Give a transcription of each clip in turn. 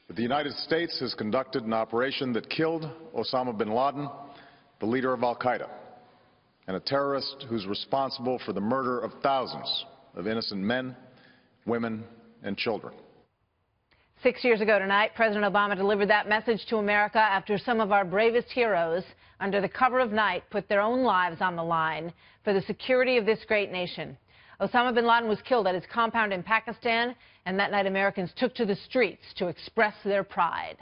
But the United States has conducted an operation that killed Osama bin Laden, the leader of al-Qaeda, and a terrorist who's responsible for the murder of thousands of innocent men, women, and children. 6 years ago tonight, President Obama delivered that message to America after some of our bravest heroes, under the cover of night, put their own lives on the line for the security of this great nation. Osama bin Laden was killed at his compound in Pakistan, and that night Americans took to the streets to express their pride.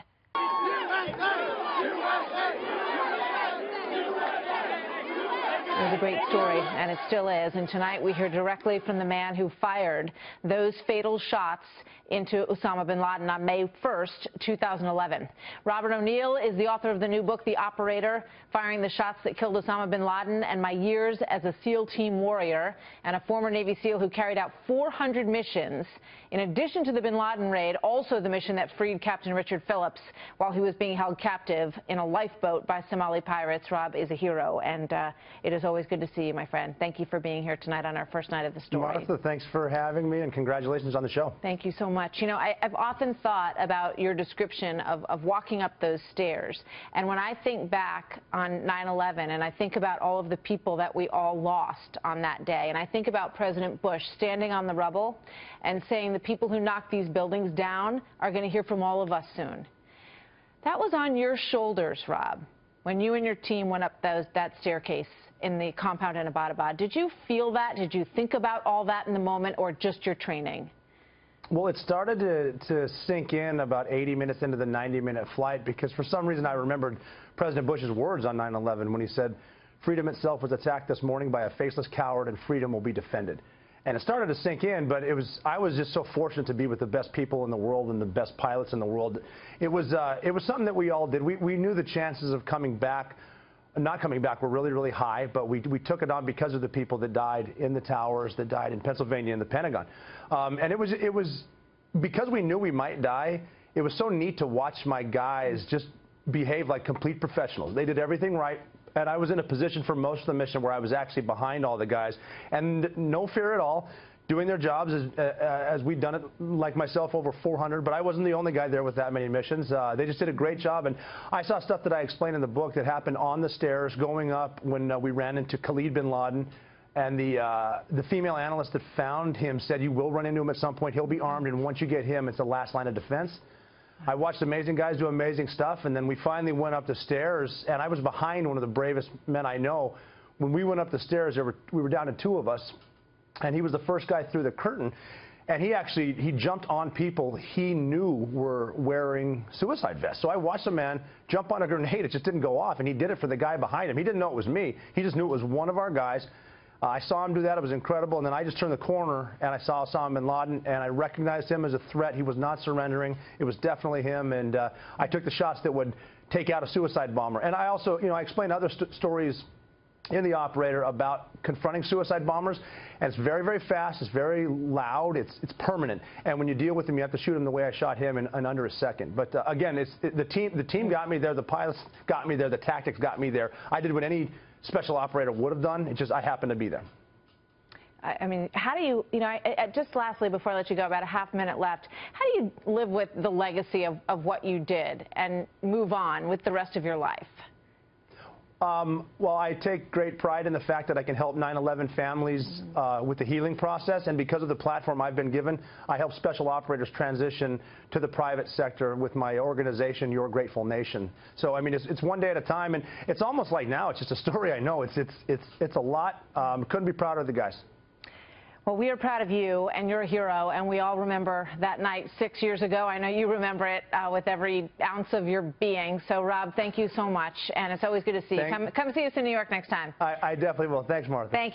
It was a great story, and it still is. And tonight we hear directly from the man who fired those fatal shots into Osama bin Laden on May 1st, 2011. Robert O Neill is the author of the new book, The Operator, Firing the Shots That Killed Osama bin Laden, and My Years as a SEAL Team Warrior, and a former Navy SEAL who carried out 400 missions. In addition to the bin Laden raid, also the mission that freed Captain Richard Phillips while he was being held captive in a lifeboat by Somali pirates. Rob is a hero, and it is always good to see you, my friend. Thank you for being here tonight on our first night of the story. Martha, thanks for having me, and congratulations on the show. Thank you so much. You know, I've often thought about your description of walking up those stairs. And when I think back on 9/11, and I think about all of the people that we all lost on that day, and I think about President Bush standing on the rubble and saying the people who knocked these buildings down are going to hear from all of us soon. That was on your shoulders, Rob, when you and your team went up that staircase in the compound in Abbottabad. Did you feel that? Did you think about all that in the moment, or just your training? Well, it started to sink in about 80 minutes into the 90-minute flight, because for some reason I remembered President Bush's words on 9/11 when he said, "Freedom itself was attacked this morning by a faceless coward, and freedom will be defended." And it started to sink in, but I was just so fortunate to be with the best people in the world and the best pilots in the world. It was something that we all did. We knew the chances of not coming back were really, really high, but we took it on because of the people that died in the towers, that died in Pennsylvania and the Pentagon. And it was because we knew we might die. It was so neat to watch my guys just behave like complete professionals. They did everything right, and I was in a position for most of the mission where I was actually behind all the guys, and no fear at all, doing their jobs as we'd done it, like myself, over 400, but I wasn't the only guy there with that many missions. They just did a great job, and I saw stuff that I explained in the book that happened on the stairs going up when we ran into Khalid bin Laden, and the female analyst that found him said, "You will run into him at some point. He'll be armed, and once you get him, it's the last line of defense." I watched amazing guys do amazing stuff, and then we finally went up the stairs, and I was behind one of the bravest men I know. When we went up the stairs, we were down to 2 of us, and he was the first guy through the curtain, and he jumped on people he knew were wearing suicide vests. So I watched a man jump on a grenade. It just didn't go off, and he did it for the guy behind him. He didn't know it was me. He just knew it was one of our guys. I saw him do that. It was incredible. And then I just turned the corner, and I saw Osama bin Laden, and I recognized him as a threat. He was not surrendering. It was definitely him, and I took the shots that would take out a suicide bomber. And I also, I explained other stories in The Operator about confronting suicide bombers, and it's very, very fast, it's very loud, it's permanent, and when you deal with them, you have to shoot them the way I shot him in under a second. But again, the team got me there, the pilots got me there, the tactics got me there. I did what any special operator would have done. It just, I happened to be there. I mean, how do you, just lastly, before I let you go, about a half minute left, how do you live with the legacy of what you did and move on with the rest of your life? Well, I take great pride in the fact that I can help 9/11 families with the healing process, and because of the platform I've been given, I help special operators transition to the private sector with my organization, Your Grateful Nation. So, I mean, it's one day at a time, and it's almost like now it's just a story I know. It's a lot. Couldn't be prouder of the guys. Well, we are proud of you, and you're a hero, and we all remember that night 6 years ago. I know you remember it with every ounce of your being. So, Rob, thank you so much, and it's always good to see you. Come see us in New York next time. I definitely will. Thanks, Martha. Thank you.